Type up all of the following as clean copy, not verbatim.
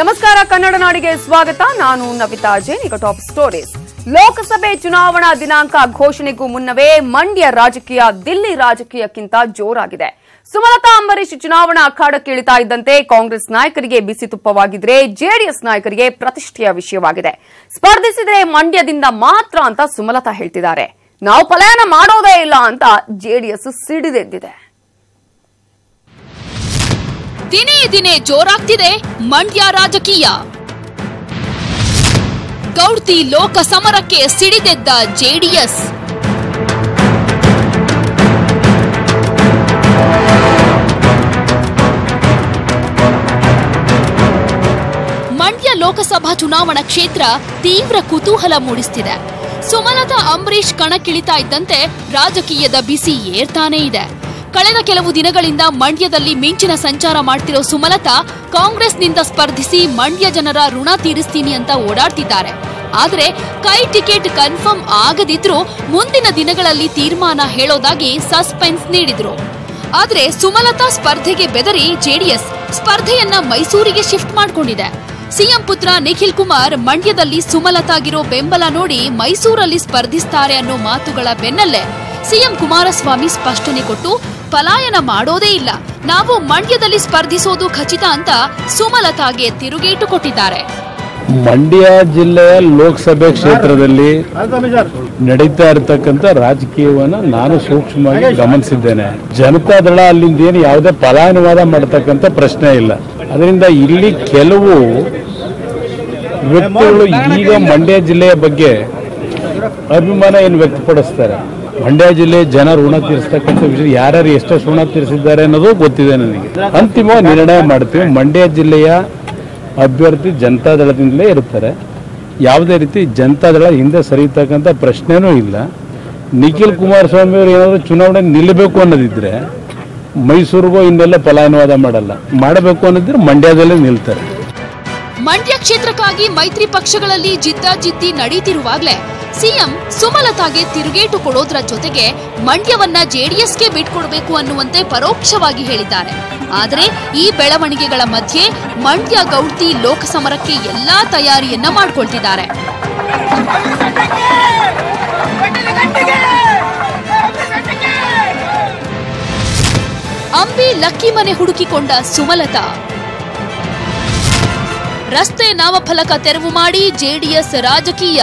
ನಮಸ್ಕಾರ ಕನ್ನಡ ನಾಡಿಗೆ ಸ್ವಾಗತ. ನಾನು ನವಿತಾ ಜೈನ್. ಈಗ ಟಾಪ್ ಸ್ಟೋರೀಸ್. ಲೋಕಸಭೆ ಚುನಾವಣಾ ದಿನಾಂಕ ಘೋಷಣೆಗೂ ಮುನ್ನವೇ ಮಂಡ್ಯ ರಾಜಕೀಯ ದಿಲ್ಲಿ ರಾಜಕೀಯಕ್ಕಿಂತ ಜೋರಾಗಿದೆ. ಸುಮಲತಾ ಅಂಬರೀಶ್ ಚುನಾವಣಾ ಅಖಾಡಕ್ಕಿಳಿತಾ ಇದ್ದಂತೆ ಕಾಂಗ್ರೆಸ್ ನಾಯಕರಿಗೆ ಬಿಸಿ ತುಪ್ಪವಾಗಿದ್ರೆ ಜೆಡಿಎಸ್ ನಾಯಕರಿಗೆ ಪ್ರತಿಷ್ಠೆಯ ವಿಷಯವಾಗಿದೆ. ಸ್ಪರ್ಧಿಸಿದ್ರೆ ಮಂಡ್ಯದಿಂದ ಮಾತ್ರ ಅಂತ ಸುಮಲತಾ ಹೇಳ್ತಿದ್ದಾರೆ. ನಾವು ಪಲಾಯನ ಮಾಡೋದೇ ಇಲ್ಲ ಅಂತ ಜೆಡಿಎಸ್ ಸಿಡಿದೆದ್ದಿದೆ. ದಿನೇ ದಿನೇ ಜೋರಾಗ್ತಿದೆ ಮಂಡ್ಯ ರಾಜಕೀಯ. ಗೌಡ್ತಿ ಲೋಕ ಸಮರಕ್ಕೆ ಸಿಡಿದೆದ್ದ ಜೆಡಿಎಸ್. ಮಂಡ್ಯ ಲೋಕಸಭಾ ಚುನಾವಣಾ ಕ್ಷೇತ್ರ ತೀವ್ರ ಕುತೂಹಲ ಮೂಡಿಸುತ್ತಿದೆ. ಸುಮಲತಾ ಅಂಬರೀಶ್ ಕಣಕ್ಕಿಳಿತಾ ಇದ್ದಂತೆ ರಾಜಕೀಯದ ಬಿಸಿ ಏರ್ತಾನೇ ಇದೆ. ಕಳೆದ ಕೆಲವು ದಿನಗಳಿಂದ ಮಂಡ್ಯದಲ್ಲಿ ಮಿಂಚಿನ ಸಂಚಾರ ಮಾಡ್ತಿರೋ ಸುಮಲತಾ ಕಾಂಗ್ರೆಸ್ನಿಂದ ಸ್ಪರ್ಧಿಸಿ ಮಂಡ್ಯ ಜನರ ಋಣ ತೀರಿಸ್ತೀನಿ ಅಂತ ಓಡಾಡ್ತಿದ್ದಾರೆ. ಆದರೆ ಕೈ ಟಿಕೆಟ್ ಕನ್ಫರ್ಮ್ ಆಗದಿದ್ರೂ ಮುಂದಿನ ದಿನಗಳಲ್ಲಿ ತೀರ್ಮಾನ ಹೇಳೋದಾಗಿ ಸಸ್ಪೆನ್ಸ್ ನೀಡಿದ್ರು. ಆದರೆ ಸುಮಲತಾ ಸ್ಪರ್ಧೆಗೆ ಬೆದರಿ ಜೆಡಿಎಸ್ ಸ್ಪರ್ಧೆಯನ್ನ ಮೈಸೂರಿಗೆ ಶಿಫ್ಟ್ ಮಾಡಿಕೊಂಡಿದೆ. ಸಿಎಂ ಪುತ್ರ ನಿಖಿಲ್ ಕುಮಾರ್ ಮಂಡ್ಯದಲ್ಲಿ ಸುಮಲತಾಗಿರೋ ಬೆಂಬಲ ನೋಡಿ ಮೈಸೂರಲ್ಲಿ ಸ್ಪರ್ಧಿಸ್ತಾರೆ ಅನ್ನೋ ಮಾತುಗಳ ಬೆನ್ನಲ್ಲೇ ಸಿಎಂ ಕುಮಾರಸ್ವಾಮಿ ಸ್ಪಷ್ಟನೆ ಕೊಟ್ಟು ಪಲಾಯನ ಮಾಡೋದೇ ಇಲ್ಲ, ನಾವು ಮಂಡ್ಯದಲ್ಲಿ ಸ್ಪರ್ಧಿಸೋದು ಖಚಿತ ಅಂತ ಸುಮಲತಾಗೆ ತಿರುಗೇಟು ಕೊಟ್ಟಿದ್ದಾರೆ. ಮಂಡ್ಯ ಜಿಲ್ಲೆಯ ಲೋಕಸಭೆ ಕ್ಷೇತ್ರದಲ್ಲಿ ನಡೀತಾ ಇರತಕ್ಕಂಥ ರಾಜಕೀಯವನ್ನ ನಾನು ಸೂಕ್ಷ್ಮವಾಗಿ ಗಮನಿಸಿದ್ದೇನೆ. ಜನತಾದಳ ಅಲ್ಲಿಂದ ಏನು ಯಾವುದೇ ಪಲಾಯನವಾದ ಮಾಡತಕ್ಕಂಥ ಪ್ರಶ್ನೆ ಇಲ್ಲ. ಅದರಿಂದ ಇಲ್ಲಿ ಕೆಲವು ವ್ಯಕ್ತಿಗಳು ಈಗ ಮಂಡ್ಯ ಜಿಲ್ಲೆಯ ಬಗ್ಗೆ ಅಭಿಮಾನ ಏನು ವ್ಯಕ್ತಪಡಿಸ್ತಾರೆ. ಮಂಡ್ಯ ಜಿಲ್ಲೆ ಜನ ಋಣ ತೀರಿಸತಕ್ಕಂಥ ವಿಷಯ ಯಾರ್ಯಾರು ಎಷ್ಟೆಷ್ಟು ಋಣ ತೀರಿಸಿದ್ದಾರೆ ಅನ್ನೋದು ಗೊತ್ತಿದೆ ನನಗೆ. ಅಂತಿಮವಾಗಿ ನಿರ್ಣಯ ಮಾಡ್ತೀವಿ. ಮಂಡ್ಯ ಜಿಲ್ಲೆಯ ಅಭ್ಯರ್ಥಿ ಜನತಾದಳದಿಂದಲೇ ಇರ್ತಾರೆ. ಯಾವುದೇ ರೀತಿ ಜನತಾದಳ ಹಿಂದೆ ಸರಿಯತಕ್ಕಂಥ ಪ್ರಶ್ನೆನೂ ಇಲ್ಲ. ನಿಖಿಲ್ ಕುಮಾರಸ್ವಾಮಿ ಅವರು ಏನಾದರೂ ಚುನಾವಣೆ ನಿಲ್ಲಬೇಕು ಅನ್ನೋದಿದ್ರೆ ಮೈಸೂರಿಗೂ ಇನ್ನೆಲ್ಲ ಪಲಾಯನವಾದ ಮಾಡಬೇಕು ಅನ್ನೋದಿದ್ರೆ ಮಂಡ್ಯದಲ್ಲೇ ನಿಲ್ತಾರೆ. ಮಂಡ್ಯ ಕ್ಷೇತ್ರಕ್ಕಾಗಿ ಮೈತ್ರಿ ಪಕ್ಷಗಳಲ್ಲಿ ಜಿದ್ದಾಜಿದ್ದಿ ನಡೀತಿರುವಾಗಲೇ ಸಿಎಂ ಸುಮಲತಾಗೆ ತಿರುಗೇಟು ಕೊಡೋದ್ರ ಜೊತೆಗೆ ಮಂಡ್ಯವನ್ನ ಜೆಡಿಎಸ್ಗೆ ಬಿಟ್ಕೊಡ್ಬೇಕು ಅನ್ನುವಂತೆ ಪರೋಕ್ಷವಾಗಿ ಹೇಳಿದ್ದಾರೆ. ಆದರೆ ಈ ಬೆಳವಣಿಗೆಗಳ ಮಧ್ಯೆ ಮಂಡ್ಯ ಗೌಡ್ತಿ ಲೋಕಸಮರಕ್ಕೆ ಎಲ್ಲಾ ತಯಾರಿಯನ್ನ ಮಾಡಿಕೊಳ್ತಿದ್ದಾರೆ. ಅಂಬಿ ಲಕ್ಕಿ ಮನೆ ಹುಡುಕಿಕೊಂಡ ಸುಮಲತಾ. ರಸ್ತೆ ನಾಮಫಲಕ ತೆರವು ಮಾಡಿ ಜೆಡಿಎಸ್ ರಾಜಕೀಯ.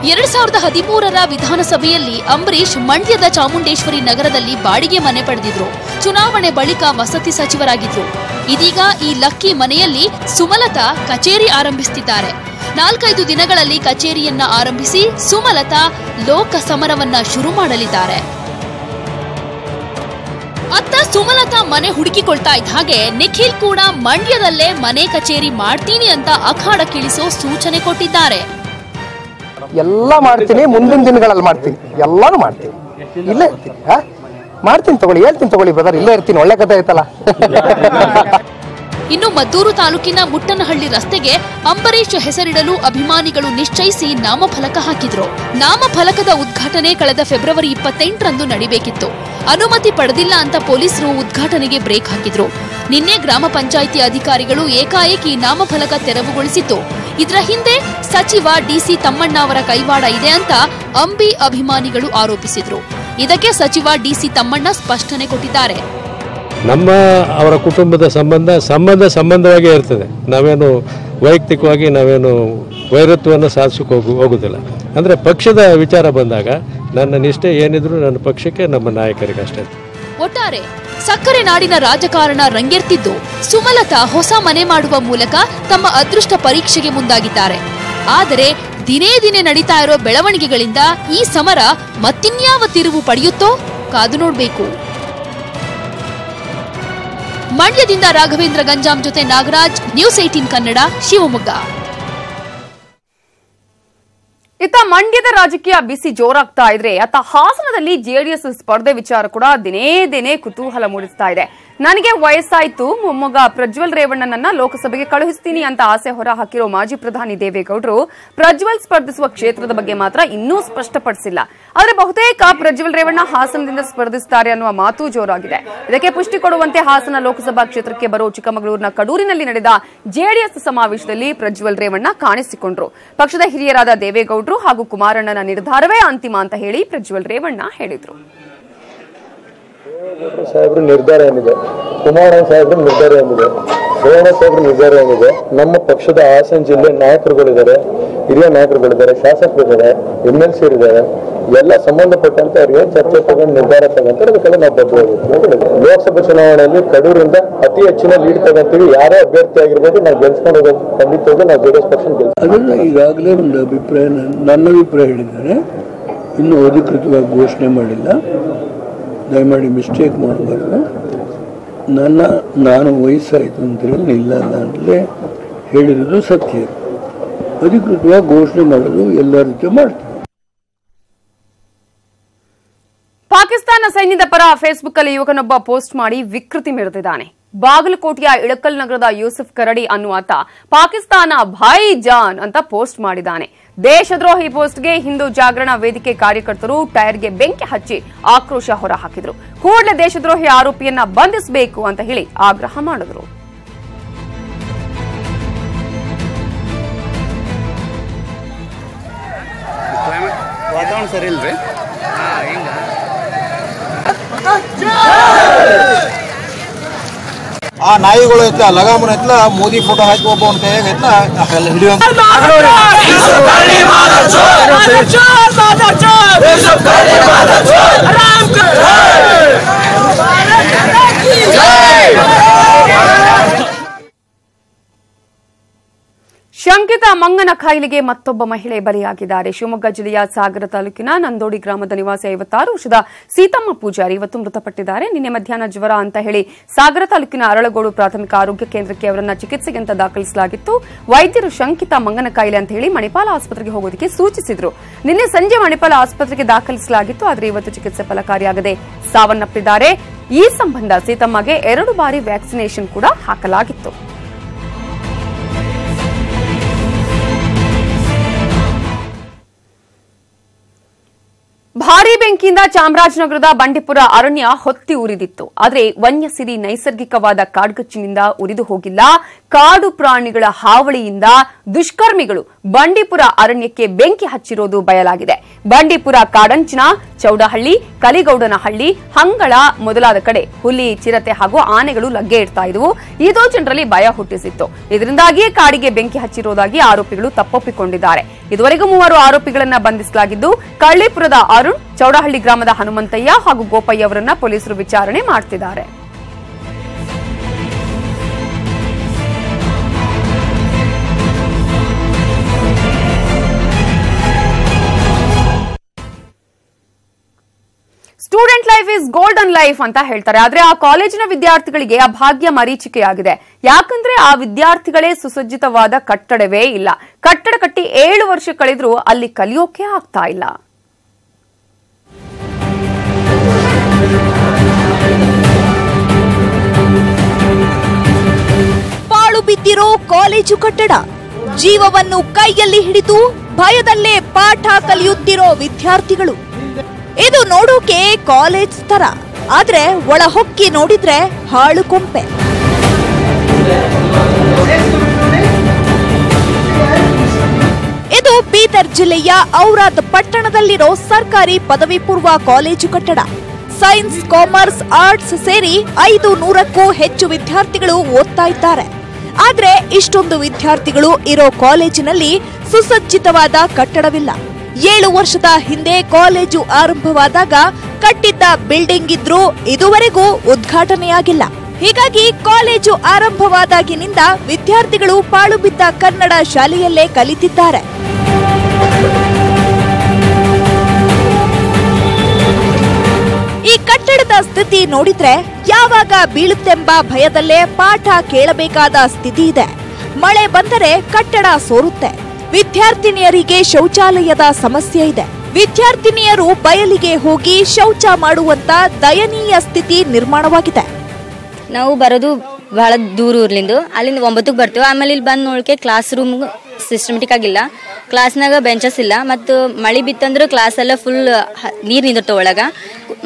2013ರ ವಿಧಾನಸಭೆಯಲ್ಲಿ ಅಂಬರೀಶ್ ಮಂಡ್ಯದ ಚಾಮುಂಡೇಶ್ವರಿ ನಗರದಲ್ಲಿ ಬಾಡಿಗೆ ಮನೆ ಪಡೆದಿದ್ರು. ಚುನಾವಣೆ ಬಳಿಕ ವಸತಿ ಸಚಿವರಾಗಿದ್ರು. ಇದೀಗ ಈ ಲಕ್ಕಿ ಮನೆಯಲ್ಲಿ ಸುಮಲತಾ ಕಚೇರಿ ಆರಂಭಿಸುತ್ತಿದ್ದಾರೆ. 4-5 ದಿನಗಳಲ್ಲಿ ಕಚೇರಿಯನ್ನ ಆರಂಭಿಸಿ ಸುಮಲತಾ ಲೋಕ ಸಮರವನ್ನ ಶುರು ಮಾಡಲಿದ್ದಾರೆ. ಅತ್ತ ಸುಮಲತಾ ಮನೆ ಹುಡುಕಿಕೊಳ್ತಾ ಇದ್ದ ಹಾಗೆ ನಿಖಿಲ್ ಕೂಡ ಮಂಡ್ಯದಲ್ಲೇ ಮನೆ ಕಚೇರಿ ಮಾಡ್ತೀನಿ ಅಂತ ಅಖಾಡಕ್ಕಿಳಿಸೋ ಸೂಚನೆ ಕೊಟ್ಟಿದ್ದಾರೆ. ಎಲ್ಲ ಮಾಡ್ತೀನಿ, ಮುಂದಿನ ದಿನಗಳಲ್ಲಿ ಮಾಡ್ತೀನಿ, ಎಲ್ಲಾನು ಮಾಡ್ತೀನಿ, ಇಲ್ಲೇ ಇರ್ತೀನಿ, ಮಾಡ್ತೀನಿ ತಗೊಳ್ಳಿ, ಹೇಳ್ತೀನಿ ತಗೊಳ್ಳಿ ಬ್ರದರ್, ಇಲ್ಲೇ ಇರ್ತೀನಿ, ಒಳ್ಳೆ ಕಥೆ ಆಯ್ತಲ್ಲ. ಇನ್ನು ಮದ್ದೂರು ತಾಲೂಕಿನ ಮುಟ್ಟನಹಳ್ಳಿ ರಸ್ತೆಗೆ ಅಂಬರೀಶ್ ಹೆಸರಿಡಲು ಅಭಿಮಾನಿಗಳು ನಿಶ್ಚಯಿಸಿ ನಾಮಫಲಕ ಹಾಕಿದ್ರು. ನಾಮಫಲಕದ ಉದ್ಘಾಟನೆ ಕಳೆದ ಫೆಬ್ರವರಿ 28ರಂದು ನಡೀಬೇಕಿತ್ತು. ಅನುಮತಿ ಪಡೆದಿಲ್ಲ ಅಂತ ಪೊಲೀಸರು ಉದ್ಘಾಟನೆಗೆ ಬ್ರೇಕ್ ಹಾಕಿದ್ರು. ನಿನ್ನೆ ಗ್ರಾಮ ಪಂಚಾಯಿತಿ ಅಧಿಕಾರಿಗಳು ಏಕಾಏಕಿ ನಾಮಫಲಕ ತೆರವುಗೊಳಿಸಿತ್ತು. ಇದರ ಹಿಂದೆ ಸಚಿವ ಡಿಸಿ ತಮ್ಮಣ್ಣ ಅವರ ಕೈವಾಡ ಇದೆ ಅಂತ ಅಂಬಿ ಅಭಿಮಾನಿಗಳು ಆರೋಪಿಸಿದ್ರು. ಇದಕ್ಕೆ ಸಚಿವ ಡಿಸಿ ತಮ್ಮಣ್ಣ ಸ್ಪಷ್ಟನೆ ಕೊಟ್ಟಿದ್ದಾರೆ. ಅವರ ಕುಟುಂಬದ ಸಂಬಂಧವಾಗೇ ಇರ್ತದೆ. ನಾವೇನು ವೈಯಕ್ತಿಕವಾಗಿ ನಾವೇನು ವೈರತ್ವವನ್ನು ಸಾಧಿಸಕ್ಕೆ ಹೋಗುದಿಲ್ಲ. ಅಂದರೆ ಪಕ್ಷದ ವಿಚಾರ ಬಂದಾಗ ನನ್ನ ನಿಷ್ಠೆ ಏನಿದ್ರು ನನ್ನ ಪಕ್ಷಕ್ಕೆ, ನಮ್ಮ ನಾಯಕರಿಗೆ ಅಷ್ಟೇ. ಒಟ್ಟಾರೆ ಸಕ್ಕರೆ ನಾಡಿನ ರಾಜಕಾರಣ ರಂಗೇರ್ತಿದ್ದು ಸುಮಲತಾ ಹೊಸ ಮನೆ ಮಾಡುವ ಮೂಲಕ ತಮ್ಮ ಅದೃಷ್ಟ ಪರೀಕ್ಷೆಗೆ ಮುಂದಾಗಿದ್ದಾರೆ. ಆದರೆ ದಿನೇ ದಿನೇ ನಡೀತಾ ಇರೋ ಬೆಳವಣಿಗೆಗಳಿಂದ ಈ ಸಮರ ಮತ್ತಿನ್ಯಾವ ತಿರುವು ಪಡೆಯುತ್ತೋ ಕಾದು ನೋಡಬೇಕು. ಮಂಡ್ಯದಿಂದ ರಾಘವೇಂದ್ರ ಗಂಜಾಂ ಜೊತೆ ನಾಗರಾಜ್, ನ್ಯೂಸ್ 18 ಕನ್ನಡ, ಶಿವಮೊಗ್ಗ. ಇತ್ತ ಮಂಡ್ಯದ ರಾಜಕೀಯ ಬಿಸಿ ಜೋರಾಗ್ತಾ ಇದ್ರೆ ಅತ್ತ ಹಾಸನದಲ್ಲಿ ಜೆಡಿಎಸ್ ಸ್ಪರ್ಧೆ ವಿಚಾರ ಕೂಡ ದಿನೇ ದಿನೇ ಕುತೂಹಲ ಮೂಡಿಸ್ತಾ ಇದೆ. ನನಗೆ ವಯಸ್ಸಾಯ್ತು, ಮೊಮ್ಮಗ ಪ್ರಜ್ವಲ್ ರೇವಣ್ಣನನ್ನ ಲೋಕಸಭೆಗೆ ಕಳುಹಿಸ್ತೀನಿ ಅಂತ ಆಸೆ ಹೊರ ಹಾಕಿರೋ ಮಾಜಿ ಪ್ರಧಾನಿ ದೇವೇಗೌಡರು ಪ್ರಜ್ವಲ್ ಸ್ಪರ್ಧಿಸುವ ಕ್ಷೇತ್ರದ ಬಗ್ಗೆ ಮಾತ್ರ ಇನ್ನೂ ಸ್ಪಷ್ಟಪಡಿಸಿಲ್ಲ. ಆದರೆ ಬಹುತೇಕ ಪ್ರಜ್ವಲ್ ರೇವಣ್ಣ ಹಾಸನದಿಂದ ಸ್ಪರ್ಧಿಸುತ್ತಾರೆ ಅನ್ನುವ ಮಾತು ಜೋರಾಗಿದೆ. ಇದಕ್ಕೆ ಪುಷ್ಟಿ ಕೊಡುವಂತೆ ಹಾಸನ ಲೋಕಸಭಾ ಕ್ಷೇತ್ರಕ್ಕೆ ಬರೋ ಚಿಕ್ಕಮಗಳೂರಿನ ಕಡೂರಿನಲ್ಲಿ ನಡೆದ ಜೆಡಿಎಸ್ ಸಮಾವೇಶದಲ್ಲಿ ಪ್ರಜ್ವಲ್ ರೇವಣ್ಣ ಕಾಣಿಸಿಕೊಂಡ್ರು. ಪಕ್ಷದ ಹಿರಿಯರಾದ ದೇವೇಗೌಡರು ಹಾಗೂ ಕುಮಾರಣ್ಣನ ನಿರ್ಧಾರವೇ ಅಂತಿಮ ಅಂತ ಹೇಳಿ ಪ್ರಜ್ವಲ್ ರೇವಣ್ಣ ಹೇಳಿದ್ರು. ಸಾಹೇಬ್ರ ನಿರ್ಧಾರ ಏನಿದೆ, ಕುಮಾರಣ್ಣ ಸಾಹೇಬ್ರ ನಿರ್ಧಾರ ಏನಿದೆ, ರೇವಣ್ಣ ಸಾಹೇಬ್ರ ನಿರ್ಧಾರ ಏನಿದೆ, ನಮ್ಮ ಪಕ್ಷದ ಹಾಸನ ಜಿಲ್ಲೆ ನಾಯಕರುಗಳಿದ್ದಾರೆ, ಹಿರಿಯ ನಾಯಕರುಗಳಿದ್ದಾರೆ, ಶಾಸಕರಿದ್ದಾರೆ, MLC ಇದ್ದಾರೆ, ಎಲ್ಲ ಸಂಬಂಧಪಟ್ಟಂತೆ ಅವ್ರಿಗೆ ಚರ್ಚೆ ತಗೊಂಡು ನಿರ್ಧಾರ ತಗೊಂತಾರೆ. ಅದಕ್ಕೆಲ್ಲ ನಾವು ಬದ್ಧವಾಗಿರ್ತೀವಿ. ಲೋಕಸಭಾ ಚುನಾವಣೆಯಲ್ಲಿ ಕಡೂರಿಂದ ಅತಿ ಹೆಚ್ಚಿನ ಲೀಡ್ ತಗೊಂತೀವಿ. ಯಾರೇ ಅಭ್ಯರ್ಥಿ ಆಗಿರ್ಬೋದು, ನಾವು ಗೆಲ್ಸ್ಕೊಂಡು ಹೋಗೋದು ಖಂಡಿತವಾಗಿ ನಾವು JDS ಪಕ್ಷ ಗೆಲ್ತೀವಿ. ಅದನ್ನ ಈಗಾಗಲೇ ಒಂದು ಅಭಿಪ್ರಾಯ, ನನ್ನ ಅಭಿಪ್ರಾಯ ಹೇಳಿದ್ದಾರೆ. ಇನ್ನೂ ಅಧಿಕೃತವಾಗಿ ಘೋಷಣೆ ಮಾಡಿಲ್ಲ. ದಯಮಾಡಿ ಮಿಸ್ಟೇಕ್ ಮಾಡಬಾರ್ದು. ನಾನು ವಯಸ್ಸಾಯಿತು ಅಂತೇಳಿ ಇಲ್ಲ ಅಂತಲೇ ಹೇಳಿರೋದು ಸತ್ಯ. ಅಧಿಕೃತವಾಗಿ ಘೋಷಣೆ ಮಾಡೋದು ಎಲ್ಲರ ಜೊತೆ ಮಾಡ್ತೀವಿ. ಪಾಕಿಸ್ತಾನ ಸೈನ್ಯದ ಪರ ಫೇಸ್ಬುಕ್ ಅಲ್ಲಿ ಯುವಕನೊಬ್ಬ ಪೋಸ್ಟ್ ಮಾಡಿ ವಿಕೃತಿ ಮೆರೆದಿದ್ದಾನೆ. ಬಾಗಲಕೋಟೆಯ ಇಳಕಲ್ ನಗರದ ಯೂಸುಫ್ ಕರಡಿ ಅನ್ನುವಾತ ಪಾಕಿಸ್ತಾನ ಭಾಯಿ ಜಾನ್ ಅಂತ ಪೋಸ್ಟ್ ಮಾಡಿದ್ದಾನೆ. ದೇಶದ್ರೋಹಿ ಪೋಸ್ಟ್ಗೆ ಹಿಂದೂ ಜಾಗರಣ ವೇದಿಕೆ ಕಾರ್ಯಕರ್ತರು ಟೈರ್ಗೆ ಬೆಂಕಿ ಹಚ್ಚಿ ಆಕ್ರೋಶ ಹೊರಹಾಕಿದ್ರು. ಕೂಡಲೇ ದೇಶದ್ರೋಹಿ ಆರೋಪಿಯನ್ನ ಬಂಧಿಸಬೇಕು ಅಂತ ಹೇಳಿ ಆಗ್ರಹ ಮಾಡಿದ್ರು. ವಾತಾವರಣ ಸರಿ ಇಲ್ರಿ. ಆ ನಾಯಿಗಳು ಎತ್ತಲ ಲಗಾಮನ ಎತ್ತಲ ಮೋದಿ ಫೋಟೋ ಹಾಕಿ ಒಬ್ಬವನ ಕೈಯಾಗ ಎತ್ತಲ ಹಿಡಿಯುವಂತ ಶಂಕಿತ ಮಂಗನ ಕಾಯಿಲೆಗೆ ಮತ್ತೊಬ್ಬ ಮಹಿಳೆ ಬಲಿಯಾಗಿದ್ದಾರೆ. ಶಿವಮೊಗ್ಗ ಜಿಲ್ಲೆಯ ಸಾಗರ ತಾಲೂಕಿನ ನಂದೋಡಿ ಗ್ರಾಮದ ನಿವಾಸಿ 56 ವರ್ಷದ ಸೀತಮ್ಮ ಪೂಜಾರಿ ಇವತ್ತು ಮೃತಪಟ್ಟಿದ್ದಾರೆ. ನಿನ್ನೆ ಮಧ್ಯಾಹ್ನ ಜ್ವರ ಅಂತ ಹೇಳಿ ಸಾಗರ ತಾಲೂಕಿನ ಅರಳಗೋಡು ಪ್ರಾಥಮಿಕ ಆರೋಗ್ಯ ಕೇಂದ್ರಕ್ಕೆ ಅವರನ್ನ ಚಿಕಿತ್ಸೆಗೆ ಅಂತ ದಾಖಲಿಸಲಾಗಿತ್ತು. ವೈದ್ಯರು ಶಂಕಿತ ಮಂಗನ ಕಾಯಿಲೆ ಅಂತ ಹೇಳಿ ಮಣಿಪಾಲ ಆಸ್ಪತ್ರೆಗೆ ಹೋಗೋದಕ್ಕೆ ಸೂಚಿಸಿದ್ರು. ನಿನ್ನೆ ಸಂಜೆ ಮಣಿಪಾಲ ಆಸ್ಪತ್ರೆಗೆ ದಾಖಲಿಸಲಾಗಿತ್ತು. ಆದರೆ ಇವತ್ತು ಚಿಕಿತ್ಸೆ ಫಲಕಾರಿಯಾಗದೆ ಸಾವನ್ನಪ್ಪಿದ್ದಾರೆ. ಈ ಸಂಬಂಧ ಸೀತಮ್ಮಗೆ 2 ಬಾರಿ ವ್ಯಾಕ್ಸಿನೇಷನ್ ಕೂಡ ಹಾಕಲಾಗಿತ್ತು. ಭಾರೀ ಬೆಂಕಿಯಿಂದ ಚಾಮರಾಜನಗರದ ಬಂಡೀಪುರ ಅರಣ್ಯ ಹೊತ್ತಿ ಉರಿದಿತ್ತು. ಆದರೆ ವನ್ಯಸಿರಿ ನೈಸರ್ಗಿಕವಾದ ಕಾಡ್ಗಚ್ಚಿನಿಂದ ಉರಿದು ಹೋಗಿಲ್ಲ. ಕಾಡು ಪ್ರಾಣಿಗಳ ಹಾವಳಿಯಿಂದ ದುಷ್ಕರ್ಮಿಗಳು ಬಂಡೀಪುರ ಅರಣ್ಯಕ್ಕೆ ಬೆಂಕಿ ಹಚ್ಚಿರೋದು ಬಯಲಾಗಿದೆ. ಬಂಡೀಪುರ ಕಾಡಂಚಿನ ಚೌಡಹಳ್ಳಿ, ಕಲಿಗೌಡನಹಳ್ಳಿ, ಹಂಗಳ ಮೊದಲಾದ ಕಡೆ ಹುಲಿ, ಚಿರತೆ ಹಾಗೂ ಆನೆಗಳು ಲಗ್ಗೆ ಇಡ್ತಾ ಇದ್ವು. ಇದು ಜನರಲ್ಲಿ ಭಯ ಹುಟ್ಟಿಸಿತ್ತು. ಇದರಿಂದಾಗಿಯೇ ಕಾಡಿಗೆ ಬೆಂಕಿ ಹಚ್ಚಿರುವುದಾಗಿ ಆರೋಪಿಗಳು ತಪ್ಪೊಪ್ಪಿಕೊಂಡಿದ್ದಾರೆ. ಇದುವರೆಗೂ 3 ಆರೋಪಿಗಳನ್ನ ಬಂಧಿಸಲಾಗಿದ್ದು, ಕಳ್ಳಿಪುರದ ಅರುಣ್, ಚೌಡಹಳ್ಳಿ ಗ್ರಾಮದ ಹನುಮಂತಯ್ಯ ಹಾಗೂ ಗೋಪಯ್ಯ ಅವರನ್ನ ಪೊಲೀಸರು ವಿಚಾರಣೆ ಮಾಡುತ್ತಿದ್ದಾರೆ. Student life is golden life ಅಂತ ಹೇಳ್ತಾರೆ. ಆದ್ರೆ ಆ ಕಾಲೇಜಿನ ವಿದ್ಯಾರ್ಥಿಗಳಿಗೆ ಆ ಭಾಗ್ಯ ಮರೀಚಿಕೆಯಾಗಿದೆ. ಯಾಕಂದ್ರೆ ಆ ವಿದ್ಯಾರ್ಥಿಗಳೇ ಸುಸಜ್ಜಿತವಾದ ಕಟ್ಟಡವೇ ಇಲ್ಲ. ಕಟ್ಟಡ ಕಟ್ಟಿ 7 ವರ್ಷ ಕಳೆದ್ರೂ ಅಲ್ಲಿ ಕಲಿಯೋಕೆ ಆಗ್ತಾ ಇಲ್ಲ. ಪಾಳು ಬಿದ್ದಿರೋ ಕಾಲೇಜು ಕಟ್ಟಡ, ಜೀವವನ್ನು ಕೈಯಲ್ಲಿ ಹಿಡಿದು ಭಯದಲ್ಲೇ ಪಾಠ ಕಲಿಯುತ್ತಿರೋ ವಿದ್ಯಾರ್ಥಿಗಳು. ಇದು ನೋಡೋಕೆ ಕಾಲೇಜ್ ತರ, ಆದ್ರೆ ಒಳ ಹೊಕ್ಕಿ ನೋಡಿದ್ರೆ ಹಾಳು ಕೊಂಪೆ. ಇದು ಬೀದರ್ ಜಿಲ್ಲೆಯ ಔರಾದ್ ಪಟ್ಟಣದಲ್ಲಿರೋ ಸರ್ಕಾರಿ ಪದವಿ ಪೂರ್ವ ಕಾಲೇಜು ಕಟ್ಟಡ. ಸೈನ್ಸ್, ಕಾಮರ್ಸ್, ಆರ್ಟ್ಸ್ ಸೇರಿ 500ಕ್ಕೂ ಹೆಚ್ಚು ವಿದ್ಯಾರ್ಥಿಗಳು ಓದ್ತಾ ಇದ್ದಾರೆ. ಆದ್ರೆ ಇಷ್ಟೊಂದು ವಿದ್ಯಾರ್ಥಿಗಳು ಇರೋ ಕಾಲೇಜಿನಲ್ಲಿ ಸುಸಜ್ಜಿತವಾದ ಕಟ್ಟಡವಿಲ್ಲ. 7 ವರ್ಷದ ಹಿಂದೆ ಕಾಲೇಜು ಆರಂಭವಾದಾಗ ಕಟ್ಟಿದ್ದ ಬಿಲ್ಡಿಂಗ್ ಇದ್ರೂ ಇದುವರೆಗೂ ಉದ್ಘಾಟನೆಯಾಗಿಲ್ಲ. ಹೀಗಾಗಿ ಕಾಲೇಜು ಆರಂಭವಾದಾಗಿನಿಂದ ವಿದ್ಯಾರ್ಥಿಗಳು ಪಾಳು ಬಿದ್ದ ಕನ್ನಡ ಶಾಲೆಯಲ್ಲೇ ಕಲಿತಿದ್ದಾರೆ. ಈ ಕಟ್ಟಡದ ಸ್ಥಿತಿ ನೋಡಿದ್ರೆ ಯಾವಾಗ ಬೀಳುತ್ತೆಂಬ ಭಯದಲ್ಲೇ ಪಾಠ ಕೇಳಬೇಕಾದ ಸ್ಥಿತಿ ಇದೆ. ಮಳೆ ಬಂದರೆ ಕಟ್ಟಡ ಸೋರುತ್ತೆ. ವಿದ್ಯಾರ್ಥಿನಿಯರಿಗೆ ಶೌಚಾಲಯದ ಸಮಸ್ಯೆ ಇದೆ. ವಿದ್ಯಾರ್ಥಿನಿಯರು ಬಯಲಿಗೆ ಹೋಗಿ ಶೌಚ ಮಾಡುವಂತ ದಯನೀಯ ಸ್ಥಿತಿ ನಿರ್ಮಾಣವಾಗಿದೆ. ನಾವು ಬರೋದು ಬಹಳ ದೂರ ಊರ್ಲಿಂದು, ಅಲ್ಲಿಂದ 9ಕ್ಕೆ ಬರ್ತೀವಿ. ಆಮೇಲೆ ಇಲ್ಲಿ ಬಂದು ನೋಡ್ಕೆ ಕ್ಲಾಸ್ ರೂಮ್ ಸಿಸ್ಟಮೆಟಿಕ್ ಆಗಿಲ್ಲ, ಕ್ಲಾಸ್ನಾಗ ಬೆಂಚಸ್ ಇಲ್ಲ, ಮತ್ತು ಮಳೆ ಬಿತ್ತಂದ್ರೆ ಕ್ಲಾಸ್ ಎಲ್ಲ ಫುಲ್ ನೀರು ನಿಂದಿರ್ತಾವ ಒಳಗ.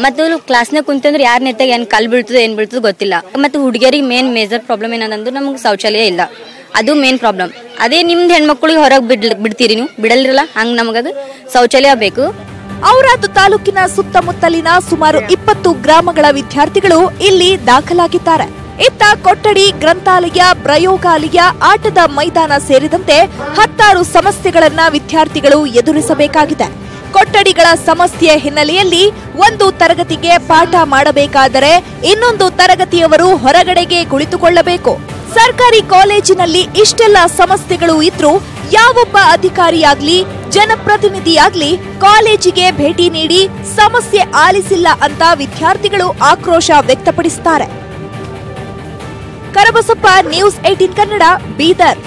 ಮತ್ತು ಕ್ಲಾಸ್ನಾಗ ಕುಂತಂದ್ರೆ ಯಾರ ನೆತ್ತಾಗ ಏನು ಕಲ್ಲು ಬೀಳ್ತದೆ ಏನು ಬೀಳ್ತದೆ ಗೊತ್ತಿಲ್ಲ. ಮತ್ತು ಹುಡುಗಿಯರಿಗೆ ಮೇಜರ್ ಪ್ರಾಬ್ಲಮ್ ಏನಂದ್ರೆ ನಮ್ಗೆ ಶೌಚಾಲಯ ಇಲ್ಲ, ಅದು ಮೇನ್ ಪ್ರಾಬ್ಲಮ್. ಅದೇ ನಿಮ್ದು ಹೆಣ್ಮಕ್ಳಿಗೆ ಹೊರಗೆ ಬಿಡ್ತೀರಿ ನೀವು, ಬಿಡಲ್ರಲ್ಲ, ಹಂಗೆ ನಮಗದು ಶೌಚಾಲಯ ಬೇಕು. ಔರಾದ್ ತಾಲೂಕಿನ ಸುತ್ತಮುತ್ತಲಿನ ಸುಮಾರು 20 ಗ್ರಾಮಗಳ ವಿದ್ಯಾರ್ಥಿಗಳು ಇಲ್ಲಿ ದಾಖಲಾಗಿದ್ದಾರೆ. ಇತ್ತ ಕೊಠಡಿ, ಗ್ರಂಥಾಲಯ, ಪ್ರಯೋಗಾಲಯ, ಆಟದ ಮೈದಾನ ಸೇರಿದಂತೆ 10 ಸಮಸ್ಯೆಗಳನ್ನ ವಿದ್ಯಾರ್ಥಿಗಳು ಎದುರಿಸಬೇಕಾಗಿದೆ. ಕೊಠಡಿಗಳ ಸಮಸ್ಯೆ ಹಿನ್ನೆಲೆಯಲ್ಲಿ ಒಂದು ತರಗತಿಗೆ ಪಾಠ ಮಾಡಬೇಕಾದರೆ ಇನ್ನೊಂದು ತರಗತಿಯವರು ಹೊರಗಡೆಗೆ ಕುಳಿತುಕೊಳ್ಳಬೇಕು. ಸರ್ಕಾರಿ ಕಾಲೇಜಿನಲ್ಲಿ ಇಷ್ಟೆಲ್ಲ ಸಮಸ್ಯೆಗಳು ಇದ್ರೂ ಯಾವೊಬ್ಬ ಅಧಿಕಾರಿಯಾಗ್ಲಿ ಜನಪ್ರತಿನಿಧಿಯಾಗ್ಲಿ ಕಾಲೇಜಿಗೆ ಭೇಟಿ ನೀಡಿ ಸಮಸ್ಯೆ ಆಲಿಸಿಲ್ಲ ಅಂತ ವಿದ್ಯಾರ್ಥಿಗಳು ಆಕ್ರೋಶ ವ್ಯಕ್ತಪಡಿಸುತ್ತಾರೆ. ಕರಬಸಪ್ಪ, ನ್ಯೂಸ್ 18 ಕನ್ನಡ, ಬೀದರ್.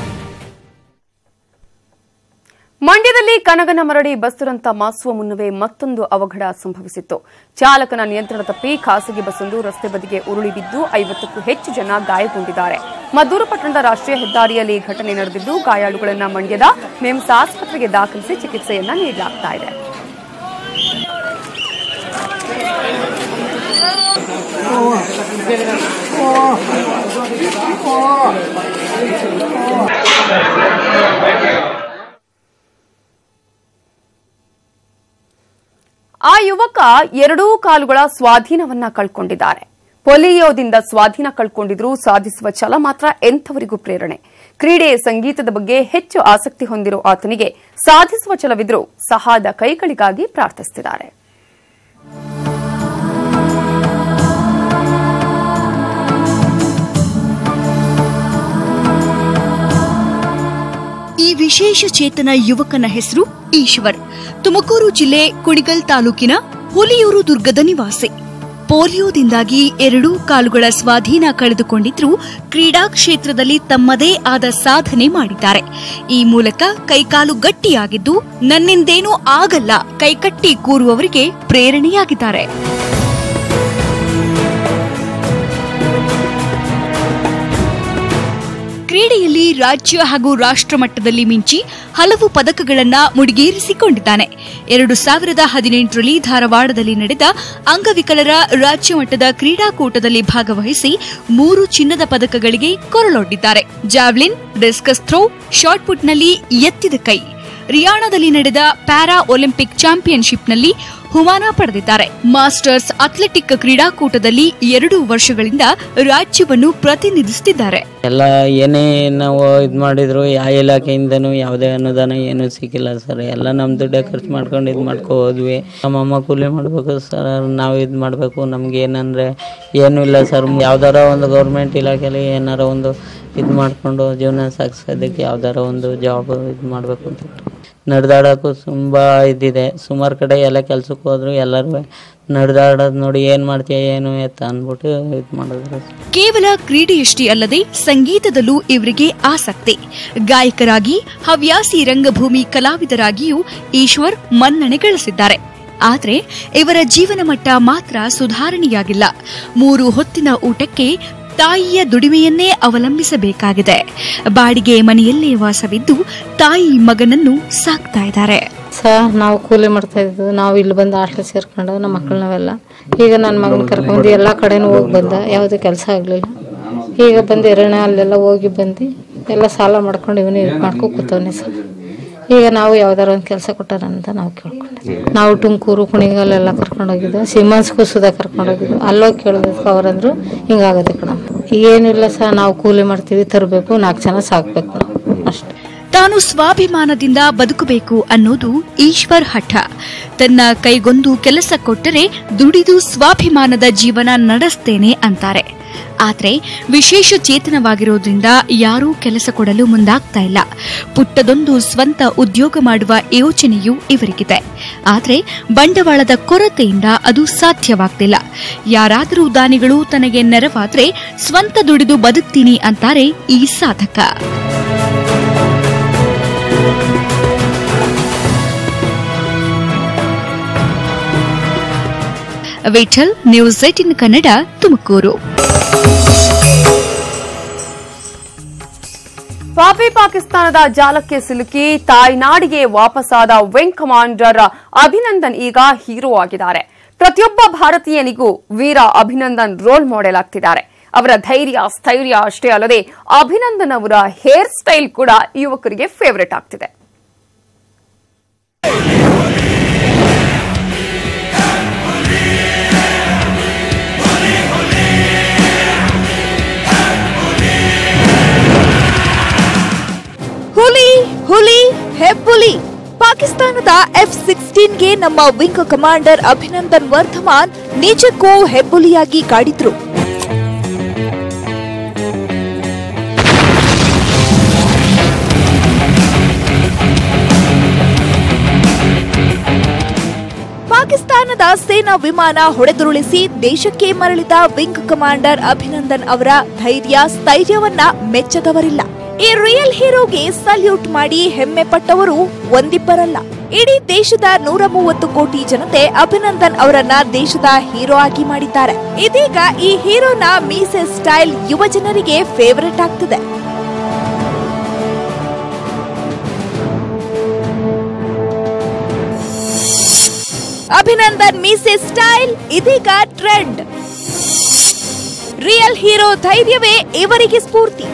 ಮಂಡ್ಯದಲ್ಲಿ ಕನಗನ ಮರಡಿ ಬಸ್ ದುರಂತ ಮಾಸುವ ಮುನ್ನವೇ ಮತ್ತೊಂದು ಅವಘಡ ಸಂಭವಿಸಿತ್ತು. ಚಾಲಕನ ನಿಯಂತ್ರಣ ತಪ್ಪಿ ಖಾಸಗಿ ಬಸ್ಸೊಂದು ರಸ್ತೆ ಬದಿಗೆ ಉರುಳಿ ಬಿದ್ದು 50ಕ್ಕೂ ಹೆಚ್ಚು ಜನ ಗಾಯಗೊಂಡಿದ್ದಾರೆ. ಮದ್ದೂರು ಪಟ್ಟಣದ ರಾಷ್ಟ್ರೀಯ ಹೆದ್ದಾರಿಯಲ್ಲಿ ಘಟನೆ ನಡೆದಿದ್ದು, ಗಾಯಾಳುಗಳನ್ನು ಮಂಡ್ಯದ ಮೇಮ್ಸ್ ಆಸ್ಪತ್ರೆಗೆ ದಾಖಲಿಸಿ ಚಿಕಿತ್ಸೆಯನ್ನ ನೀಡಲಾಗುತ್ತಿದೆ. ಆ ಯುವಕ 2 ಕಾಲುಗಳ ಸ್ವಾಧೀನವನ್ನ ಕಳ್ಕೊಂಡಿದ್ದಾರೆ. ಪೋಲಿಯೋದಿಂದ ಸ್ವಾಧೀನ ಕಳ್ಕೊಂಡಿದ್ರು, ಸಾಧಿಸುವ ಛಲ ಮಾತ್ರ ಎಂಥವರಿಗೂ ಪ್ರೇರಣೆ. ಕ್ರೀಡೆ, ಸಂಗೀತದ ಬಗ್ಗೆ ಹೆಚ್ಚು ಆಸಕ್ತಿ ಹೊಂದಿರೋ ಆತನಿಗೆ ಸಾಧಿಸುವ ಛಲವಿದ್ರೂ ಸಹಾದ ಕೈಗಳಿಗಾಗಿ ಪ್ರಾರ್ಥಿಸುತ್ತಿದ್ದಾರೆ. ಈ ವಿಶೇಷ ಚೇತನ ಯುವಕನ ಹೆಸರು ಈಶ್ವರ್. ತುಮಕೂರು ಜಿಲ್ಲೆ ಕುಣಿಗಲ್ ತಾಲೂಕಿನ ಹುಲಿಯೂರು ದುರ್ಗದ ನಿವಾಸಿ. ಪೋಲಿಯೋದಿಂದಾಗಿ 2 ಕಾಲುಗಳ ಸ್ವಾಧೀನ ಕಳೆದುಕೊಂಡಿದ್ರು, ಕ್ರೀಡಾ ಕ್ಷೇತ್ರದಲ್ಲಿ ತಮ್ಮದೇ ಆದ ಸಾಧನೆ ಮಾಡಿದ್ದಾರೆ. ಈ ಮೂಲಕ ಕೈಕಾಲು ಗಟ್ಟಿಯಾಗಿದ್ದು, ನನ್ನಿಂದೇನೂ ಆಗಲ್ಲ ಕೈಕಟ್ಟಿ ಕೂರುವವರಿಗೆ ಪ್ರೇರಣೆಯಾಗಿದ್ದಾರೆ. ಕ್ರೀಡೆಯಲ್ಲಿ ರಾಜ್ಯ ಹಾಗೂ ರಾಷ್ಟ್ರ ಮಟ್ಟದಲ್ಲಿ ಮಿಂಚಿ ಹಲವು ಪದಕಗಳನ್ನ ಮುಡಿಗೇರಿಸಿಕೊಂಡಿದ್ದಾನೆ. 2018ರಲ್ಲಿ ಧಾರವಾಡದಲ್ಲಿ ನಡೆದ ಅಂಗವಿಕಲರ ರಾಜ್ಯ ಮಟ್ಟದ ಕ್ರೀಡಾಕೂಟದಲ್ಲಿ ಭಾಗವಹಿಸಿ 3 ಚಿನ್ನದ ಪದಕಗಳಿಗೆ ಕೊರಳೊಡ್ಡಿದ್ದಾರೆ. ಜಾವ್ಲಿನ್, ಡಿಸ್ಕಸ್ ಥ್ರೋ, ಶಾಟ್ ಪುಟ್ನಲ್ಲಿ ಎತ್ತಿದ ಕೈ, ರಿಯಾಣದಲ್ಲಿ ನಡೆದ ಪ್ಯಾರಾ ಒಲಿಂಪಿಕ್ ಚಾಂಪಿಯನ್ಶಿಪ್ನಲ್ಲಿ ಬಹುಮಾನ ಪಡೆದಿದ್ದಾರೆ. ಮಾಸ್ಟರ್ಸ್ ಅಥ್ಲೆಟಿಕ್ ಕ್ರೀಡಾಕೂಟದಲ್ಲಿ 2 ವರ್ಷಗಳಿಂದ ರಾಜ್ಯವನ್ನು ಪ್ರತಿನಿಧಿಸುತ್ತಿದ್ದಾರೆ. ಎಲ್ಲ ಏನೇ ನಾವು ಇದು ಮಾಡಿದ್ರು ಯಾವ ಇಲಾಖೆಯಿಂದನೂ ಯಾವುದೇ ಅನುದಾನ ಏನೂ ಸಿಕ್ಕಿಲ್ಲ ಸರ್. ಎಲ್ಲ ನಮ್ಮ ದುಡ್ಡೇ ಖರ್ಚು ಮಾಡ್ಕೊಂಡು ಇದು ಮಾಡ್ಕೊ ಹೋದ್ವಿ. ನಮ್ಮಮ್ಮ ಕೂಲಿ ಮಾಡಬೇಕು ಸರ್, ನಾವು ಇದು ಮಾಡಬೇಕು. ನಮ್ಗೆ ಏನಂದರೆ ಏನೂ ಇಲ್ಲ ಸರ್. ಯಾವ್ದಾರ ಒಂದು ಗೌರ್ಮೆಂಟ್ ಇಲಾಖೆಯಲ್ಲಿ ಏನಾರ ಒಂದು ಇದು ಮಾಡಿಕೊಂಡು ಜೀವನ ಸಾಗಿಸೋದಕ್ಕೆ ಯಾವ್ದಾರ ಒಂದು ಜಾಬ್ ಇದು ಮಾಡಬೇಕು ಅಂತ ನಡೆದಾಡೋಕ್ಕೂ ತುಂಬ ಇದಿದೆ. ಸುಮಾರು ಕಡೆ ಎಲ್ಲ ಕೆಲ್ಸಕ್ಕೆ ಹೋದ್ರು ಎಲ್ಲರೂ ನಡೆದಾಡೋದು ನೋಡಿ ಏನು ಮಾಡ್ತೀಯ ಏನು ಎತ್ತ ಅಂದ್ಬಿಟ್ಟು ಇದು ಮಾಡಿದ್ರು. ಕೇವಲ ಕ್ರೀಡೆಯಷ್ಟೇ ಅಲ್ಲದೆ ಸಂಗೀತದಲ್ಲೂ ಇವರಿಗೆ ಆಸಕ್ತಿ. ಗಾಯಕರಾಗಿ, ಹವ್ಯಾಸಿ ರಂಗಭೂಮಿ ಕಲಾವಿದರಾಗಿಯೂ ಈಶ್ವರ್ ಮನ್ನಣೆ ಗಳಿಸಿದ್ದಾರೆ. ಆದರೆ ಇವರ ಜೀವನ ಮಟ್ಟ ಮಾತ್ರ ಸುಧಾರಣೆಯಾಗಿಲ್ಲ. 3 ಹೊತ್ತಿನ ಊಟಕ್ಕೆ ತಾಯಿಯ ದುಡಿಮೆಯನ್ನೇ ಅವಲಂಬಿಸಬೇಕಾಗಿದೆ. ಬಾಡಿಗೆ ಮನೆಯಲ್ಲೇ ವಾಸವಿದ್ದು ತಾಯಿ ಮಗನನ್ನು ಸಾಕ್ತಾ ಇದ್ದಾರೆ. ಸರ್, ನಾವು ಕೂಲಿ ಮಾಡ್ತಾ ಇದ್ದು, ನಾವು ಇಲ್ಲಿ ಬಂದು ಹಾಸ್ಟೆಲ್ ಸೇರ್ಕೊಂಡು ನಮ್ಮ ಮಕ್ಕಳು ನಾವೆಲ್ಲ. ಈಗ ನನ್ನ ಮಗನ ಕರ್ಕೊಂಡು ಎಲ್ಲ ಕಡೆನೂ ಹೋಗಿ ಬಂದ, ಯಾವುದೇ ಕೆಲಸ ಆಗಲಿಲ್ಲ. ಈಗ ಬಂದು ಎರಡನೇ ಅಲ್ಲೆಲ್ಲ ಹೋಗಿ ಬಂದು ಎಲ್ಲ ಸಾಲ ಮಾಡ್ಕೊಂಡು ಇವನು ಇದು ಮಾಡ್ಕೊ ಕೂತವನೇ ಸರ್. ಈಗ ನಾವು ಯಾವ್ದಾರ ಒಂದು ಕೆಲಸ ಕೊಟ್ಟಾರಂತ ನಾವು ಕೇಳ್ಕೊಂಡಿದ್ವಿ. ನಾವು ತುಮಕೂರು, ಕುಣಿಗಲ್ಲೆಲ್ಲ ಕರ್ಕೊಂಡೋಗಿದ್ದು, ಸಿಮನ್ಸ್ಗೂ ಸುಧಾ ಕರ್ಕೊಂಡೋಗಿದ್ದು. ಅಲ್ಲೋಗಿ ಕೇಳಿದಕ್ಕೆ ಅವರಂದ್ರು ಹಿಂಗಾಗತ್ತೆ ಕಣ, ಏನಿಲ್ಲ ಸರ್, ನಾವು ಕೂಲಿ ಮಾಡ್ತೀವಿ, ತರಬೇಕು, 4 ಜನ ಸಾಕ್ಬೇಕು ಅಷ್ಟೇ. ತಾನು ಸ್ವಾಭಿಮಾನದಿಂದ ಬದುಕಬೇಕು ಅನ್ನೋದು ಈಶ್ವರ್ ಹಠ. ತನ್ನ ಕೈಗೊಂದು ಕೆಲಸ ಕೊಟ್ಟರೆ ದುಡಿದು ಸ್ವಾಭಿಮಾನದ ಜೀವನ ನಡೆಸ್ತೇನೆ ಅಂತಾರೆ. ಆದರೆ ವಿಶೇಷ ಚೇತನವಾಗಿರೋದ್ರಿಂದ ಯಾರೂ ಕೆಲಸ ಕೊಡಲು ಮುಂದಾಗ್ತಾ ಇಲ್ಲ. ಪುಟ್ಟದೊಂದು ಸ್ವಂತ ಉದ್ಯೋಗ ಮಾಡುವ ಯೋಚನೆಯೂ ಇವರಿಗಿದೆ. ಆದರೆ ಬಂಡವಾಳದ ಕೊರತೆಯಿಂದ ಅದು ಸಾಧ್ಯವಾಗ್ತಿಲ್ಲ. ಯಾರಾದರೂ ದಾನಿಗಳು ತನಗೆ ನೆರವಾದ್ರೆ ಸ್ವಂತ ದುಡಿದು ಬದುಕ್ತೀನಿ ಅಂತಾರೆ ಈ ಸಾಧಕ. ವಿಠಲ್, ನ್ಯೂಸ್ 18 ಕನ್ನಡ, ತುಮಕೂರು. ಪಾಪಿ ಪಾಕಿಸ್ತಾನದ ಜಾಲಕ್ಕೆ ಸಿಲುಕಿ ತಾಯ್ನಾಡಿಗೆ ವಾಪಸ್ಸಾದ ವಿಂಗ್ ಕಮಾಂಡರ್ ಅಭಿನಂದನ್ ಈಗ ಹೀರೋ ಆಗಿದ್ದಾರೆ. ಪ್ರತಿಯೊಬ್ಬ ಭಾರತೀಯನಿಗೂ ವೀರ ಅಭಿನಂದನ್ ರೋಲ್ ಮಾಡೆಲ್ ಆಗ್ತಿದ್ದಾರೆ. ಅವರ ಧೈರ್ಯ ಸ್ಥೈರ್ಯ ಅಷ್ಟೇ ಅಲ್ಲದೆ ಅಭಿನಂದನ್ ಅವರ ಹೇರ್ ಸ್ಟೈಲ್ ಕೂಡ ಯುವಕರಿಗೆ ಫೇವರೇಟ್ ಆಗ್ತಿದೆ. ಹುಲಿ ಹುಲಿ ಹೆಬ್ಬುಲಿ. ಪಾಕಿಸ್ತಾನದ F-16ಗೆ ನಮ್ಮ ವಿಂಗ್ ಕಮಾಂಡರ್ ಅಭಿನಂದನ್ ವರ್ಧಮಾನ್ ನಿಜಕ್ಕೂ ಹೆಬ್ಬುಲಿಯಾಗಿ ಕಾಡಿದ್ರು. ಪಾಕಿಸ್ತಾನದ ಸೇನಾ ವಿಮಾನ ಹೊಡೆದುರುಳಿಸಿ ದೇಶಕ್ಕೆ ಮರಳಿದ ವಿಂಗ್ ಕಮಾಂಡರ್ ಅಭಿನಂದನ್ ಅವರ ಧೈರ್ಯ ಸ್ಥೈರ್ಯವನ್ನ ಮೆಚ್ಚದವರಿಲ್ಲ. ಈ ರಿಯಲ್ ಹೀರೋಗೆ ಸಲ್ಯೂಟ್ ಮಾಡಿ ಹೆಮ್ಮೆ ಪಟ್ಟವರು ಒಂದಿಬ್ಬರಲ್ಲ. ಇಡೀ ದೇಶದ 130 ಕೋಟಿ ಜನತೆ ಅಭಿನಂದನ್ ಅವರನ್ನ ದೇಶದ ಹೀರೋ ಆಗಿ ಮಾಡಿದ್ದಾರೆ. ಇದೀಗ ಈ ಹೀರೋನ ಮೀಸೆ ಸ್ಟೈಲ್ ಯುವ ಜನರಿಗೆ ಫೇವರೇಟ್ ಆಗ್ತಿದೆ. ಅಭಿನಂದನ್ ಮೀಸೆ ಸ್ಟೈಲ್ ಇದೀಗ ಟ್ರೆಂಡ್. ರಿಯಲ್ ಹೀರೋ ಧೈರ್ಯವೇ ಇವರಿಗೆ ಸ್ಫೂರ್ತಿ.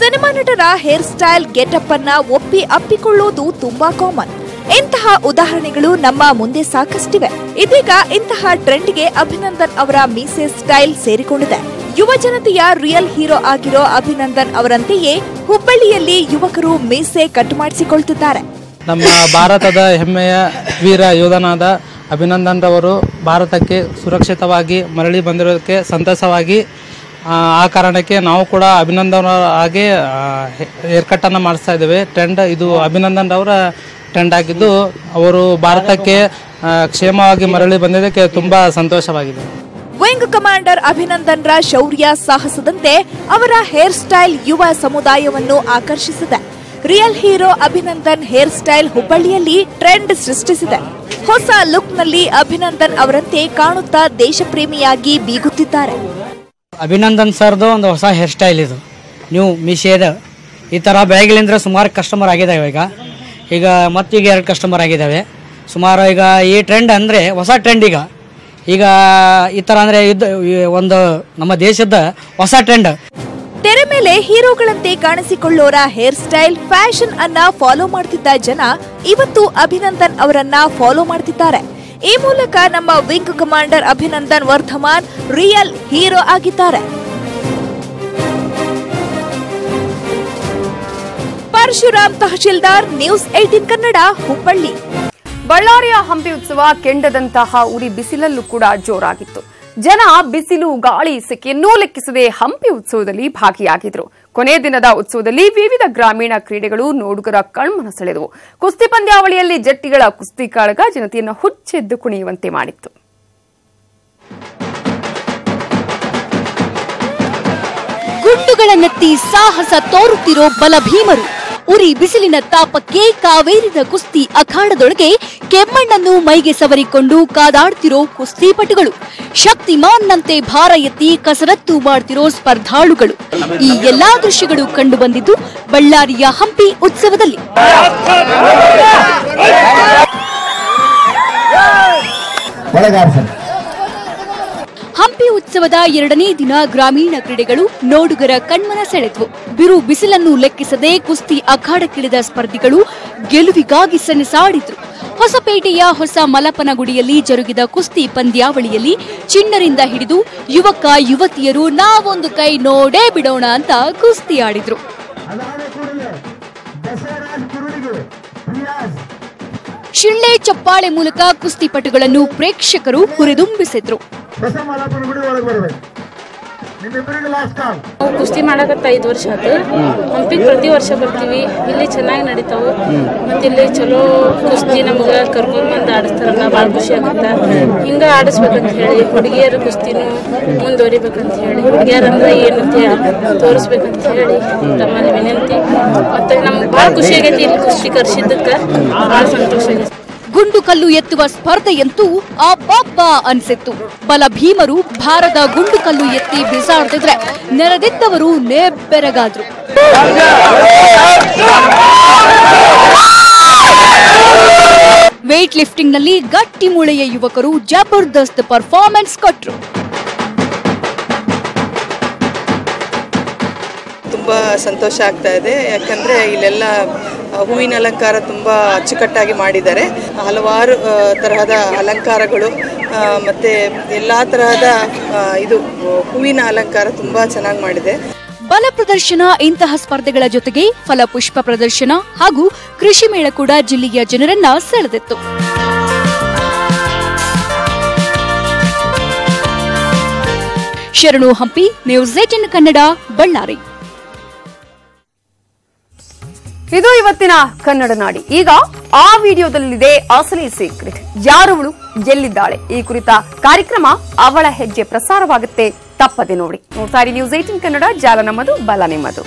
ಸಿನಿಮಾ ನಟರ ಹೇರ್ ಸ್ಟೈಲ್ ಗೆಟಪ್ ಅನ್ನ ಒಪ್ಪಿ ಅಪ್ಪಿಕೊಳ್ಳುವುದು ತುಂಬಾ ಕಾಮನ್. ಇಂತಹ ಉದಾಹರಣೆಗಳು ನಮ್ಮ ಮುಂದೆ ಸಾಕಷ್ಟಿವೆ. ಇದೀಗ ಇಂತಹ ಟ್ರೆಂಡ್ಗೆ ಅಭಿನಂದನ್ ಅವರ ಮೀಸೆ ಸ್ಟೈಲ್ ಸೇರಿಕೊಂಡಿದೆ. ಯುವ ಜನತೆಯ ರಿಯಲ್ ಹೀರೋ ಆಗಿರೋ ಅಭಿನಂದನ್ ಅವರಂತೆಯೇ ಹುಬ್ಬಳ್ಳಿಯಲ್ಲಿ ಯುವಕರು ಮೀಸೆ ಕಟ್ ಮಾಡಿಸಿಕೊಳ್ತಿದ್ದಾರೆ. ನಮ್ಮ ಭಾರತದ ಹೆಮ್ಮೆಯ ವೀರ ಯೋಧನಾದ ಅಭಿನಂದನ್ ರವರು ಭಾರತಕ್ಕೆ ಸುರಕ್ಷಿತವಾಗಿ ಮರಳಿ ಬಂದಿರೋದಕ್ಕೆ ಸಂತಸವಾಗಿ ಆ ಕಾರಣಕ್ಕೆ ನಾವು ಕೂಡ ಅಭಿನಂದನ್ ಹಾಗೆ ಹೇರ್ ಕಟ್ಟನ್ನು ಮಾಡಿಸ್ತಾ ಇದ್ದೇವೆ. ಟ್ರೆಂಡ್ ಇದು ಅಭಿನಂದನ್ ಅವರ ಟ್ರೆಂಡ್ ಆಗಿದ್ದು ಅವರು ಭಾರತಕ್ಕೆ ಕ್ಷೇಮವಾಗಿ ಮರಳಿ ಬಂದಿದ್ದಕ್ಕೆ ತುಂಬಾ ಸಂತೋಷವಾಗಿದೆ. ವಿಂಗ್ ಕಮಾಂಡರ್ ಅಭಿನಂದನ್ ರ ಶೌರ್ಯ ಸಾಹಸದಂತೆ ಅವರ ಹೇರ್ ಸ್ಟೈಲ್ ಯುವ ಸಮುದಾಯವನ್ನು ಆಕರ್ಷಿಸಿದೆ. Real hero Abhinandan hair style ಹುಬ್ಬಳ್ಳಿಯಲ್ಲಿ ಟ್ರೆಂಡ್ ಸೃಷ್ಟಿಸಿದೆ. ಹೊಸ ಲುಕ್ ನಲ್ಲಿ ಅಭಿನಂದನ್ ಅವರಂತೆ ಕಾಣುತ್ತಾ ದೇಶಪ್ರೇಮಿಯಾಗಿ ಬೀಗುತ್ತಿದ್ದಾರೆ. ಅಭಿನಂದನ್ ಸರ್ದು ಒಂದು ಹೊಸ ಹೇರ್ ಸ್ಟೈಲ್ ಇದು. ನೀವು ಮೀಸೆದ ಈ ಥರ ಬೆಳಗಿಲಿಂದ ಸುಮಾರು ಕಸ್ಟಮರ್ ಆಗಿದ್ದಾವೆ. ಈಗ ಮತ್ತೀಗ 2 ಕಸ್ಟಮರ್ ಆಗಿದ್ದಾವೆ ಸುಮಾರು. ಈಗ ಈ ಟ್ರೆಂಡ್ ಅಂದರೆ ಹೊಸ ಟ್ರೆಂಡ್. ಈಗ ಈ ಥರ ಅಂದರೆ ಒಂದು ನಮ್ಮ ದೇಶದ ಹೊಸ ಟ್ರೆಂಡ್. ತೆರೆ ಮೇಲೆ ಹೀರೋಗಳಂತೆ ಕಾಣಿಸಿಕೊಳ್ಳೋರ ಹೇರ್ ಸ್ಟೈಲ್ ಫ್ಯಾಷನ್ ಅನ್ನ ಫಾಲೋ ಮಾಡ್ತಿದ್ದ ಜನ ಇವತ್ತು ಅಭಿನಂದನ್ ಅವರನ್ನ ಫಾಲೋ ಮಾಡ್ತಿದ್ದಾರೆ. ಈ ಮೂಲಕ ನಮ್ಮ wing commander Abhinandan Varthaman real hero ಆಗಿದ್ದಾರೆ. ಪರಶುರಾಮ್ ತಹಶೀಲ್ದಾರ್, ನ್ಯೂಸ್ 18 ಕನ್ನಡ, ಹುಬ್ಬಳ್ಳಿ. ಬಳ್ಳಾರಿಯ ಹಂಪಿ ಉತ್ಸವ ಕೆಂಡದಂತಹ ಉರಿ ಬಿಸಿಲಲ್ಲೂ ಕೂಡ ಜೋರಾಗಿತ್ತು. ಜನ ಬಿಸಿಲು ಗಾಳಿ ಸೆಕೆಯನ್ನೂ ಲೆಕ್ಕಿಸದೆ ಹಂಪಿ ಉತ್ಸವದಲ್ಲಿ ಭಾಗಿಯಾಗಿದ್ರು. ಕೊನೆ ದಿನದ ಉತ್ಸವದಲ್ಲಿ ವಿವಿಧ ಗ್ರಾಮೀಣ ಕ್ರೀಡೆಗಳು ನೋಡುಗರ ಕಣ್ಮನ ಸೆಳೆದವು. ಕುಸ್ತಿ ಪಂದ್ಯಾವಳಿಯಲ್ಲಿ ಜಟ್ಟಿಗಳ ಕುಸ್ತಿ ಕಾಳಗ ಜನತೆಯನ್ನು ಹುಚ್ಚೆದ್ದು ಕುಣಿಯುವಂತೆ ಮಾಡಿತ್ತು. ಗುಂಡುಗಳನ್ನೆತ್ತಿ ಸಾಹಸ ತೋರುತ್ತಿರೋ ಬಲಭೀಮರು. ಉರಿ ಬಿಸಿಲಿನ ತಾಪಕ್ಕೆ ಕಾವೇರಿದ ಕುಸ್ತಿ ಅಖಾಡದೊಳಗೆ ಕೆಮ್ಮಣ್ಣನ್ನು ಮೈಗೆ ಸವರಿಕೊಂಡು ಕಾದಾಡ್ತಿರೋ ಕುಸ್ತಿಪಟುಗಳು. ಶಕ್ತಿಮಾನ್ನಂತೆ ಭಾರ ಎತ್ತಿ ಕಸರತ್ತು ಮಾಡ್ತಿರೋ ಸ್ಪರ್ಧಾಳುಗಳು. ಈ ಎಲ್ಲಾ ದೃಶ್ಯಗಳು ಕಂಡು ಬಂದಿದ್ದು ಬಳ್ಳಾರಿಯ ಹಂಪಿ ಉತ್ಸವದಲ್ಲಿ. ಹಂಪಿ ಉತ್ಸವದ 2ನೇ ದಿನ ಗ್ರಾಮೀಣ ಕ್ರೀಡೆಗಳು ನೋಡುಗರ ಕಣ್ಮನ ಸೆಳೆದವು. ಬಿರು ಬಿಸಿಲನ್ನು ಲೆಕ್ಕಿಸದೆ ಕುಸ್ತಿ ಅಖಾಡಕ್ಕಿಳಿದ ಸ್ಪರ್ಧಿಗಳು ಗೆಲುವಿಗಾಗಿ ಸೆಣಸಾಡಿದ್ರು. ಹೊಸಪೇಟೆಯ ಹೊಸ ಮಲಪನಗುಡಿಯಲ್ಲಿ ಜರುಗಿದ ಕುಸ್ತಿ ಪಂದ್ಯಾವಳಿಯಲ್ಲಿ ಚಿಣ್ಣರಿಂದ ಹಿಡಿದು ಯುವಕ ಯುವತಿಯರು ನಾವೊಂದು ಕೈ ನೋಡೇ ಬಿಡೋಣ ಅಂತ ಕುಸ್ತಿ ಆಡಿದ್ರು. ಶಿಳ್ಳೆ ಚಪ್ಪಾಳೆ ಮೂಲಕ ಕುಸ್ತಿಪಟುಗಳನ್ನು ಪ್ರೇಕ್ಷಕರು ಹುರಿದುಂಬಿಸಿದ್ರು. ನಾವು ಕುಸ್ತಿ ಮಾಡಕತ್ತ 5 ವರ್ಷ ಆಯ್ತು. ಹಂಪಿಗೆ ಪ್ರತಿ ವರ್ಷ ಬರ್ತೀವಿ. ಇಲ್ಲಿ ಚೆನ್ನಾಗಿ ನಡೀತಾವು. ಮತ್ತೆ ಇಲ್ಲಿ ಚಲೋ ಕುಸ್ತಿ ನಮ್ಗೆ ಕರ್ಕೊಂಡ್ ಬಂದು ಆಡಿಸ್ತಾರಲ್ಲ, ಭಾಳ ಖುಷಿ ಆಗುತ್ತ. ಹಿಂಗ ಆಡಿಸ್ಬೇಕಂತ ಹೇಳಿ ಹುಡುಗಿಯರ ಕುಸ್ತಿನೂ ಮುಂದುವರಿಬೇಕಂತ ಹೇಳಿ, ಹುಡುಗಿಯರಂದ್ರೆ ಏನಂತ ತೋರಿಸ್ಬೇಕಂತ ಹೇಳಿ ತಮ್ಮಲ್ಲಿ ವಿನಂತಿ. ಮತ್ತೆ ನಮ್ಗೆ ಭಾಳ ಖುಷಿ ಆಗೈತಿ ಇಲ್ಲಿ ಕುಸ್ತಿ ಕರ್ಸಿದ್ದಕ್ಕೆ. ಭಾಳ ಸಂತೋಷ ಆಗೈತಿ. ಗುಂಡು ಕಲ್ಲು ಎತ್ತುವ ಸ್ಪರ್ಧೆಯಂತೂ ಅಬ್ಬಬ್ಬ ಅನ್ಸಿತ್ತು. ಬಲಭೀಮರು ಭಾರದ ಗುಂಡು ಕಲ್ಲು ಎತ್ತಿ ಬಿಸಾಡ್ತಿದ್ರೆ ನೆರೆದಿದ್ದವರು ನೆಬ್ಬೆರಗಾದ್ರು. ವೇಟ್ ಲಿಫ್ಟಿಂಗ್ನಲ್ಲಿ ಗಟ್ಟಿ ಮೂಳೆಯ ಯುವಕರು ಜಬರ್ದಸ್ತ್ ಪರ್ಫಾರ್ಮೆನ್ಸ್ ಕೊಟ್ರು. ತುಂಬ ಸಂತೋಷ ಆಗ್ತಾ ಇದೆ. ಯಾಕಂದರೆ ಇಲ್ಲೆಲ್ಲ ಹೂವಿನ ಅಲಂಕಾರ ತುಂಬ ಅಚ್ಚುಕಟ್ಟಾಗಿ ಮಾಡಿದ್ದಾರೆ. ಹಲವಾರು ತರಹದ ಅಲಂಕಾರಗಳು ಮತ್ತು ಎಲ್ಲ ತರಹದ ಇದು ಹೂವಿನ ಅಲಂಕಾರ ತುಂಬ ಚೆನ್ನಾಗಿ ಮಾಡಿದೆ. ಬಲ ಪ್ರದರ್ಶನ, ಇಂತಹ ಸ್ಪರ್ಧೆಗಳ ಜೊತೆಗೆ ಫಲಪುಷ್ಪ ಪ್ರದರ್ಶನ ಹಾಗೂ ಕೃಷಿ ಮೇಳ ಕೂಡ ಜಿಲ್ಲೆಯ ಜನರನ್ನ ಸೆಳೆದಿತ್ತು. ಶರಣು ಹಂಪಿ, ನ್ಯೂಸ್ 18 ಕನ್ನಡ, ಬಳ್ಳಾರಿ. ಇದು ಇವತ್ತಿನ ಕನ್ನಡ ನಾಡಿ. ಈಗ ಆ ವಿಡಿಯೋದಲ್ಲಿದೆ ಅಸಲಿ ಸೀಕ್ರೆಟ್. ಯಾರವಳು, ಎಲ್ಲಿದ್ದಾಳೆ? ಈ ಕುರಿತ ಕಾರ್ಯಕ್ರಮ ಅವಳ ಹೆಜ್ಜೆ ಪ್ರಸಾರವಾಗುತ್ತೆ, ತಪ್ಪದೆ ನೋಡಿ. ನೋಡ್ತಾ ಇರಿ ನ್ಯೂಸ್ 18 ಕನ್ನಡ. ಜಾಲ ನಮ್ಮದು, ಬಲ ನಿಮ್ಮದು.